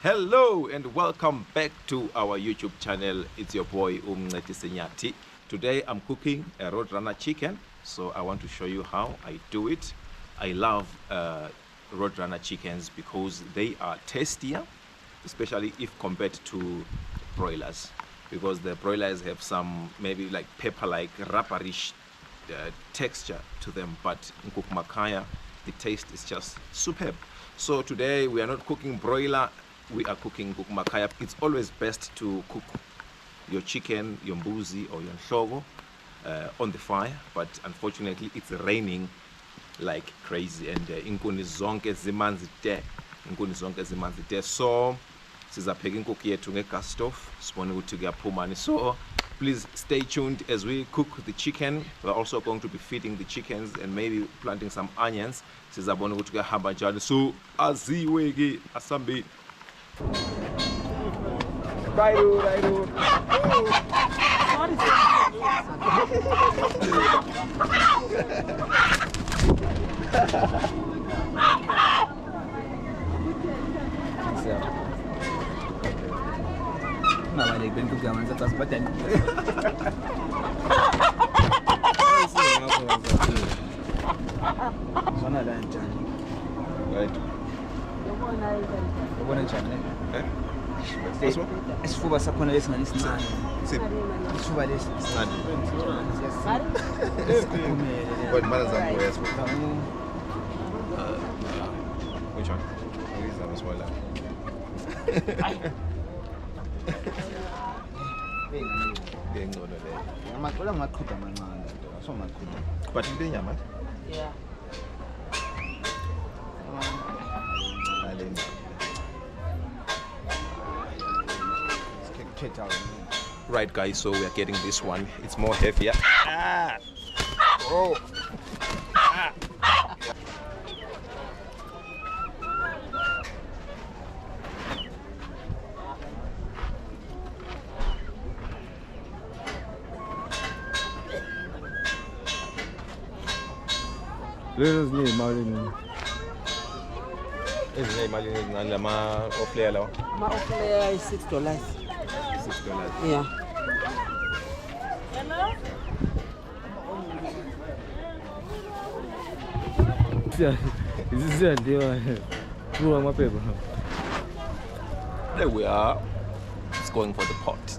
Hello and welcome back to our YouTube channel. It's your boy Umncedi Senyati. Today I'm cooking a Roadrunner chicken, so I want to show you how I do it. I love Roadrunner chickens because they are tastier, especially if compared to broilers, because the broilers have some maybe like pepper-like rubberish texture to them, but in Cook Makaya the taste is just superb. So today we are not cooking broiler, we are cooking Cook Makaya. It's always best to cook your chicken, your mbuzi or your nhlogo on the fire, but unfortunately it's raining like crazy and inkuni zonke zimanzi te, inkuni zonke zimanzi te, so sizapheka inkukhu yethu ngegas stove sibone ukuthi kuyaphumani. So please stay tuned as we cook the chicken. We're also going to be feeding the chickens and maybe planting some onions. Sizabona ukuthi kuyahamba njani, so aziwe ke asambeni. Right. Nah, balik bentuk zaman atas badan. Mana ada njani? Right. Ubona njani? This one? Isifuba sakhona lesingalisicane. Isifuba Stand. lesikumele. What matters are more as well. Which one? These are smaller. Ngengcono le. Ngamacola ngaqhuda amancane. So maqhuda. But into inyama. Yeah. Right guys, so we are getting this one. It's more heavier. Oh. Lezo zini imali. Ezinye imali ezincane lama ofleya lawa. My offer is $6. $6. Yeah. There we are. It's going for the pot.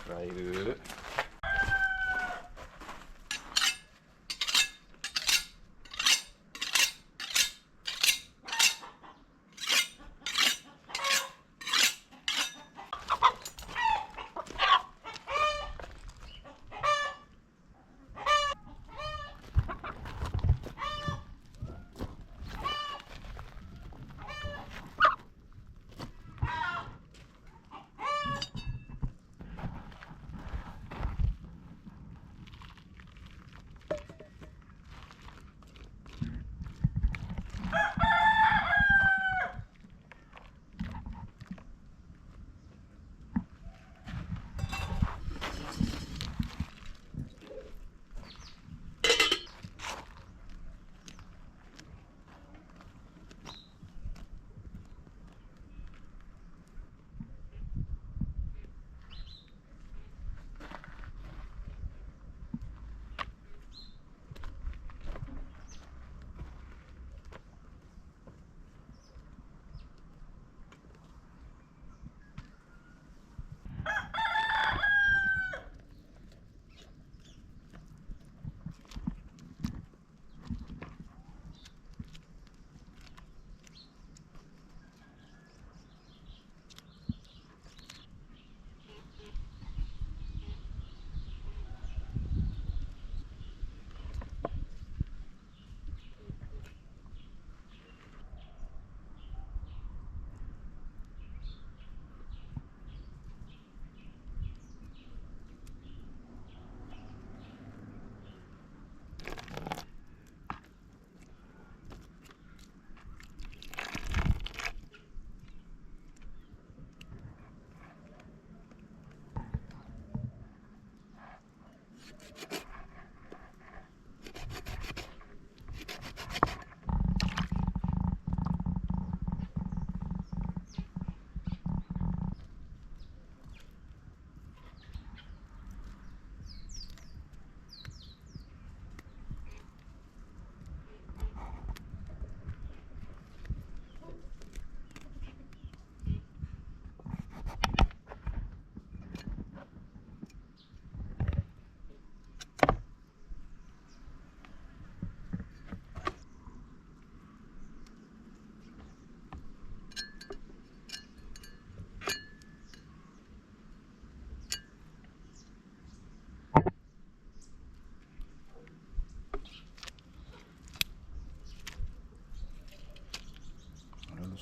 Right.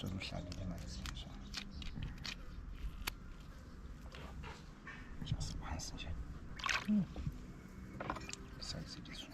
Sonuhlalile mayizinzwa. Just once nje. Size this one.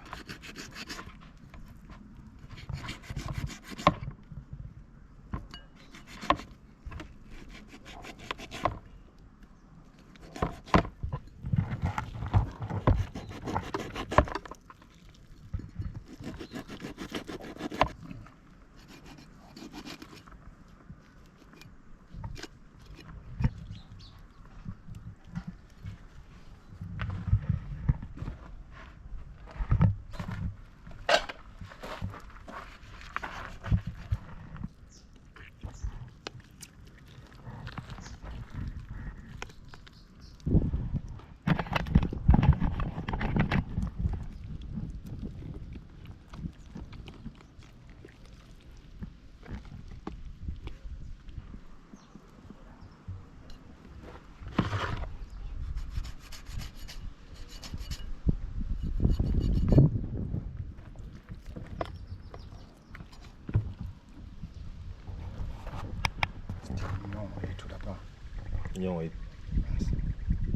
Inyongo ipi?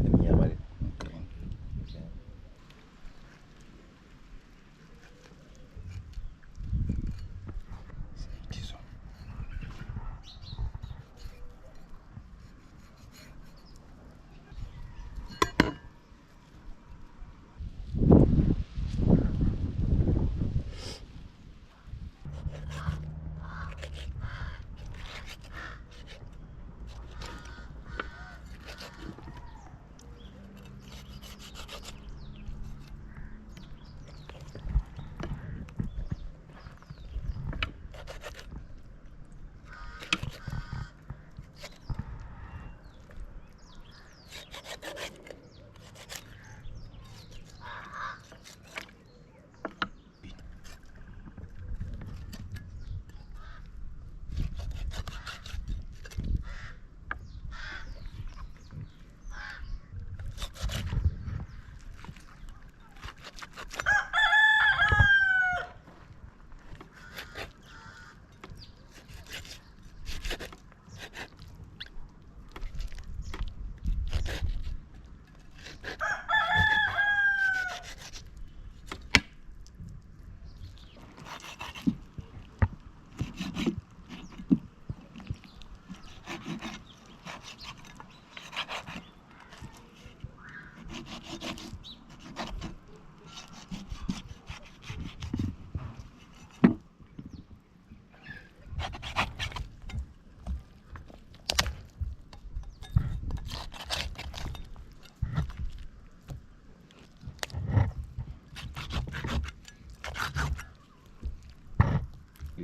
Emnyama le. Green. Okay. Sizo.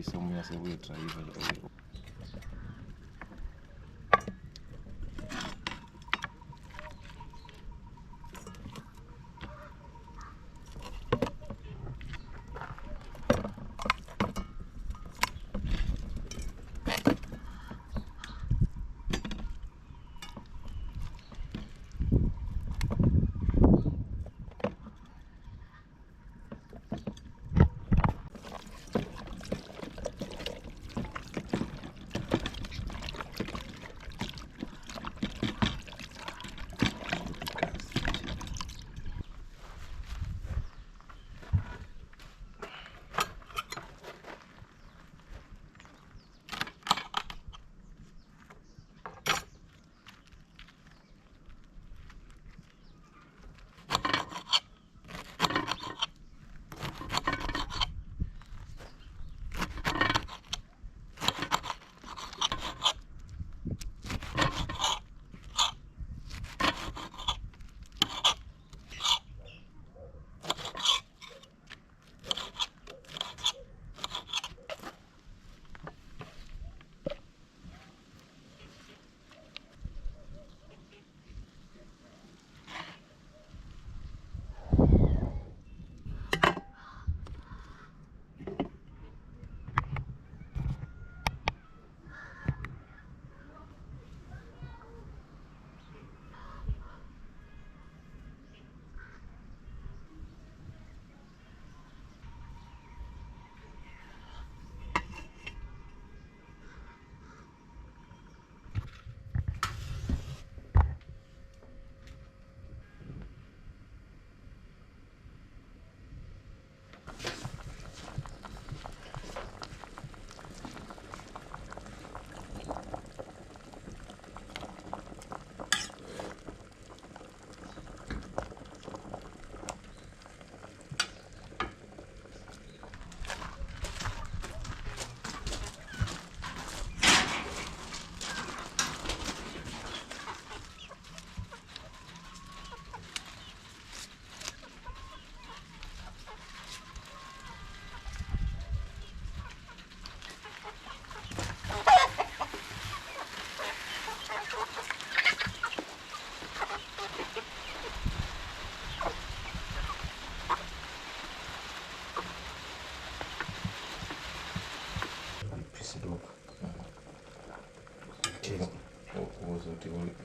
Someone else will try even.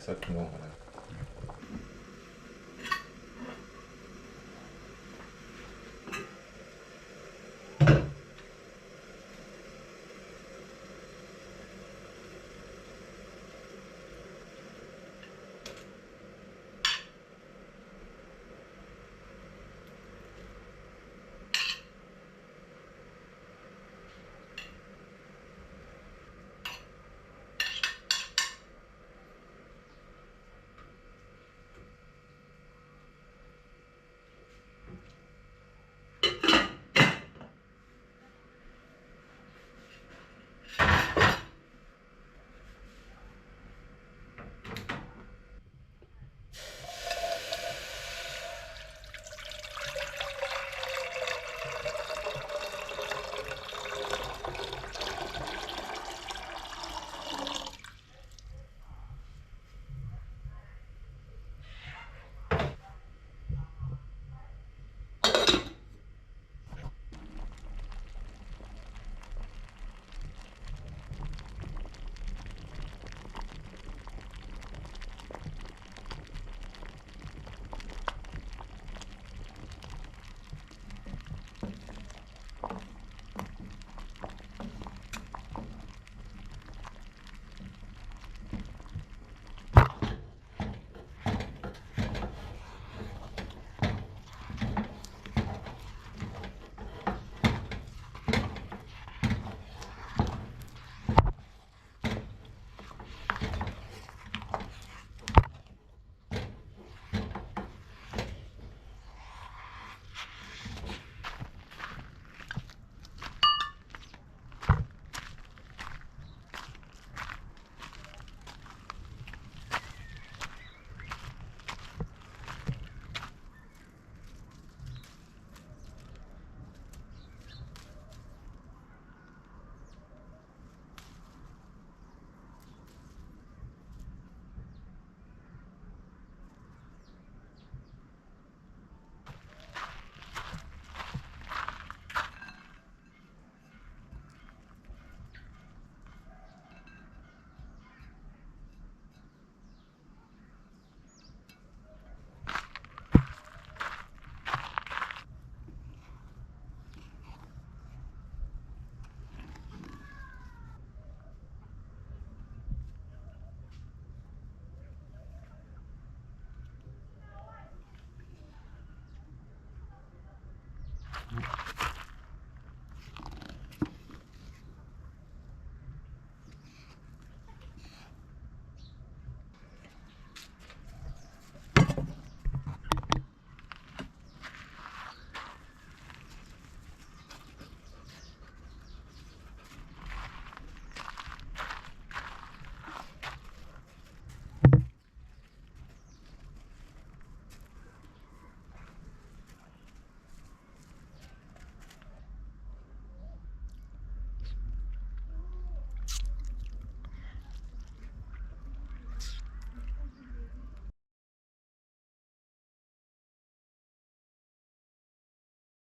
exact normal.